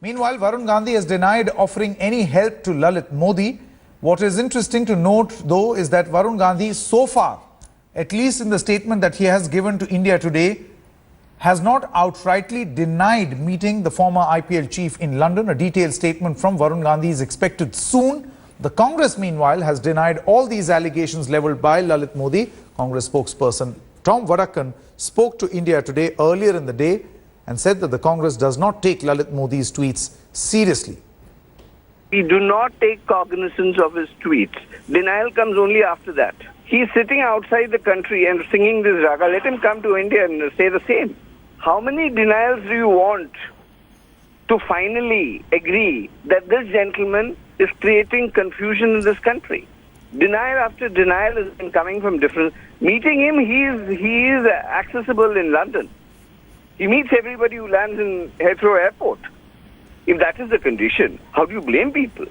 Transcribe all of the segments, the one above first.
Meanwhile, Varun Gandhi has denied offering any help to Lalit Modi. What is interesting to note, though, is that Varun Gandhi, so far, at least in the statement that he has given to India today, has not outrightly denied meeting the former IPL chief in London. A detailed statement from Varun Gandhi is expected soon. The Congress, meanwhile, has denied all these allegations levelled by Lalit Modi. Congress spokesperson Tom Vadakkan spoke to India today earlier in the day and said that the Congress does not take Lalit Modi's tweets seriously. We do not take cognizance of his tweets. Denial comes only after that. He's sitting outside the country and singing this raga. Let him come to India and say the same. How many denials do you want to finally agree that this gentleman is creating confusion in this country? Denial after denial has been coming from different... Meeting him, he is accessible in London. He meets everybody who lands in Heathrow Airport. If that is the condition, how do you blame people?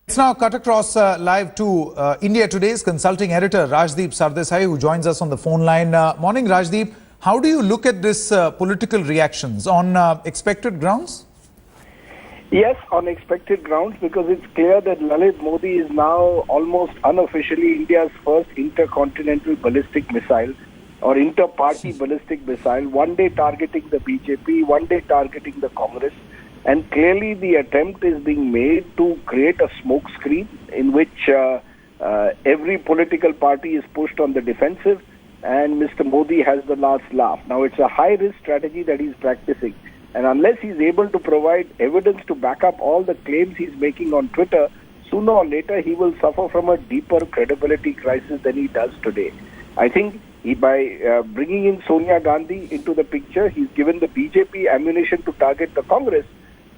Let's now cut across live to India Today's consulting editor Rajdeep Sardesai, who joins us on the phone line. Morning, Rajdeep. How do you look at this political reactions? On expected grounds? Yes, on expected grounds, because it's clear that Lalit Modi is now almost unofficially India's first intercontinental ballistic missile or inter-party ballistic missile, one day targeting the BJP, one day targeting the Congress. And clearly the attempt is being made to create a smokescreen in which every political party is pushed on the defensive and Mr. Modi has the last laugh. Now, it's a high-risk strategy that he's practicing. And unless he's able to provide evidence to back up all the claims he's making on Twitter, sooner or later he will suffer from a deeper credibility crisis than he does today. I think by bringing in Sonia Gandhi into the picture, he's given the BJP ammunition to target the Congress.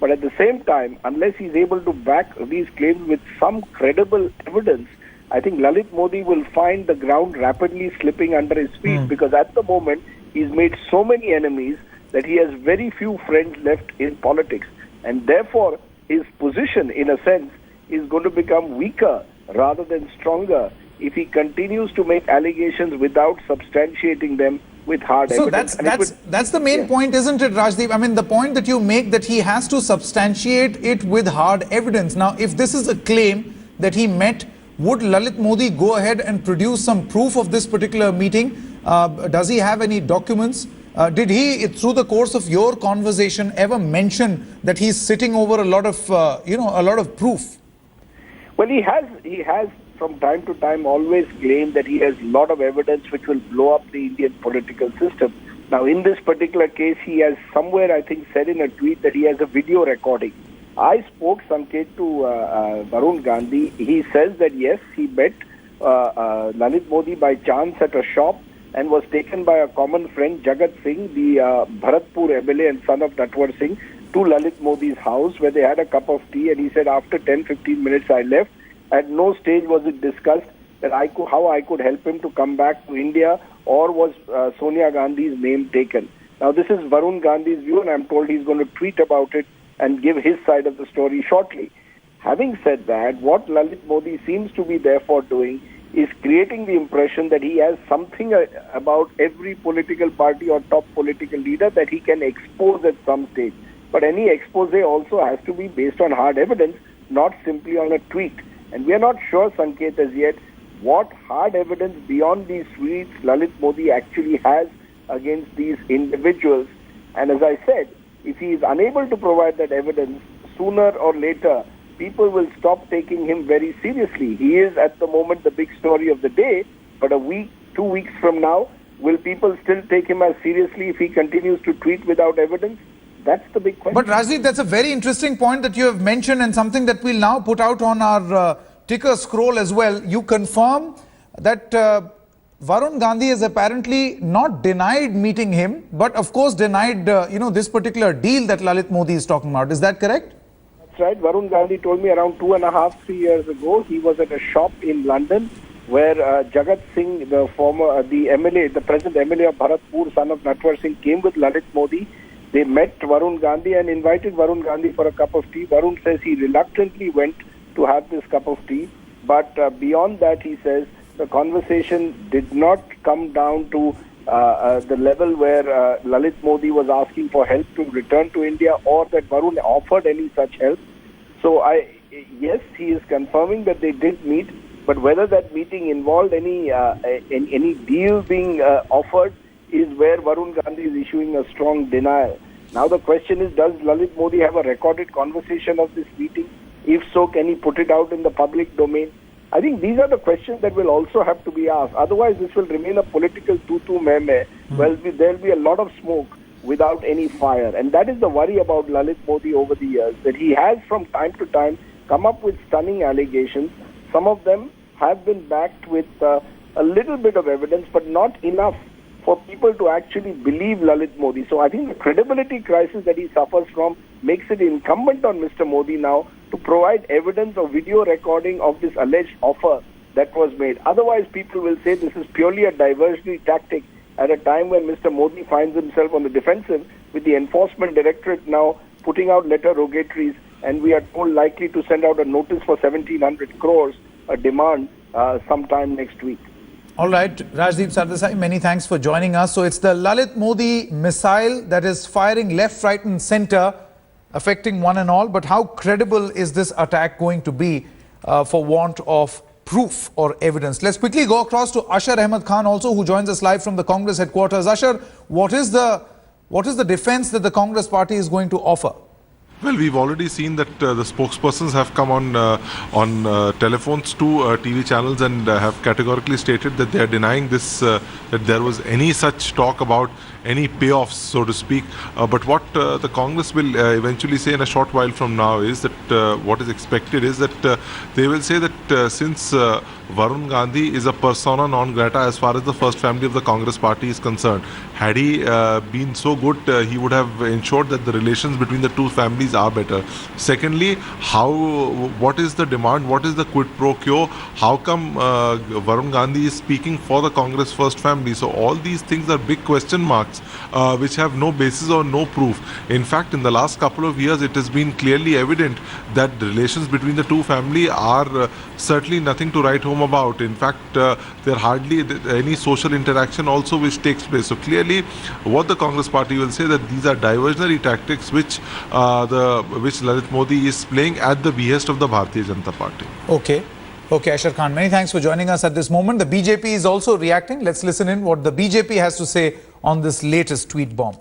But at the same time, unless he's able to back these claims with some credible evidence, I think Lalit Modi will find the ground rapidly slipping under his feet because at the moment, he's made so many enemies that he has very few friends left in politics. And therefore, his position, in a sense, is going to become weaker rather than stronger if he continues to make allegations without substantiating them with hard evidence. So that's the main point, isn't it, Rajdeep? I mean, the point that you make that he has to substantiate it with hard evidence. Now, if this is a claim that he met, would Lalit Modi go ahead and produce some proof of this particular meeting? Does he have any documents? Did he, through the course of your conversation, ever mention that he's sitting over a lot of, a lot of proof? Well, he has from time to time always claimed that he has a lot of evidence which will blow up the Indian political system. Now, in this particular case, he has somewhere, I think, said in a tweet that he has a video recording. I spoke, Sanket, to Varun Gandhi. He says that, yes, he met Lalit Modi by chance at a shop and was taken by a common friend, Jagat Singh, the Bharatpur MLA and son of Natwar Singh, to Lalit Modi's house where they had a cup of tea. And he said, after 10-15 minutes, I left. At no stage was it discussed that how I could help him to come back to India, or was Sonia Gandhi's name taken. Now, this is Varun Gandhi's view, and I'm told he's going to tweet about it and give his side of the story shortly. Having said that, what Lalit Modi seems to be therefore doing is creating the impression that he has something about every political party or top political leader that he can expose at some stage. But any expose also has to be based on hard evidence, not simply on a tweet. And we are not sure, Sanket, as yet, what hard evidence beyond these tweets Lalit Modi actually has against these individuals. And as I said, if he is unable to provide that evidence, sooner or later, people will stop taking him very seriously. He is at the moment the big story of the day, but a week, 2 weeks from now, will people still take him as seriously if he continues to tweet without evidence? That's the big question. But Rajdeep, that's a very interesting point that you have mentioned and something that we'll now put out on our ticker scroll as well. You confirm that Varun Gandhi has apparently not denied meeting him, but of course denied, this particular deal that Lalit Modi is talking about. Is that correct? That's right. Varun Gandhi told me around 2.5, 3 years ago, he was at a shop in London where Jagat Singh, the MLA, the present MLA of Bharatpur, son of Natwar Singh, came with Lalit Modi. They met Varun Gandhi and invited Varun Gandhi for a cup of tea. Varun says he reluctantly went to have this cup of tea. But beyond that, he says, the conversation did not come down to the level where Lalit Modi was asking for help to return to India, or that Varun offered any such help. So yes, he is confirming that they did meet, but whether that meeting involved any deal being offered is where Varun Gandhi is issuing a strong denial. Now the question is, does Lalit Modi have a recorded conversation of this meeting? If so, can he put it out in the public domain? I think these are the questions that will also have to be asked. Otherwise, this will remain a political tutu meme. Well, there will be a lot of smoke without any fire. And that is the worry about Lalit Modi over the years, that he has from time to time come up with stunning allegations. Some of them have been backed with a little bit of evidence, but not enough for people to actually believe Lalit Modi. So I think the credibility crisis that he suffers from makes it incumbent on Mr. Modi now to provide evidence or video recording of this alleged offer that was made. Otherwise, people will say this is purely a diversionary tactic at a time when Mr. Modi finds himself on the defensive, with the Enforcement Directorate now putting out letter rogatories, and we are told likely to send out a notice for 1,700 crores, a demand sometime next week. All right, Rajdeep Sardesai, many thanks for joining us. So it's the Lalit Modi missile that is firing left, right and center, affecting one and all. But how credible is this attack going to be for want of proof or evidence? Let's quickly go across to Ashar Ahmed Khan also, who joins us live from the Congress headquarters. Ashar, what is the defense that the Congress party is going to offer? Well, we've already seen that the spokespersons have come on telephones to TV channels and have categorically stated that they are denying this, that there was any such talk about any payoffs, so to speak. But what the Congress will eventually say in a short while from now is that what is expected is that they will say that since Varun Gandhi is a persona non grata as far as the first family of the Congress party is concerned, had he been so good, he would have ensured that the relations between the two families are better. Secondly, what is the demand? What is the quid pro quo? How come Varun Gandhi is speaking for the Congress first family? So all these things are big question marks which have no basis or no proof. In fact, in the last couple of years, it has been clearly evident that the relations between the two families are certainly nothing to write home about. In fact, there hardly any social interaction also which takes place. So clearly, what the Congress party will say that these are diversionary tactics which Lalit Modi is playing at the behest of the Bharatiya Janata Party. Okay, Ashar Khan, many thanks for joining us at this moment. The BJP is also reacting. Let's listen in what the BJP has to say on this latest tweet bomb.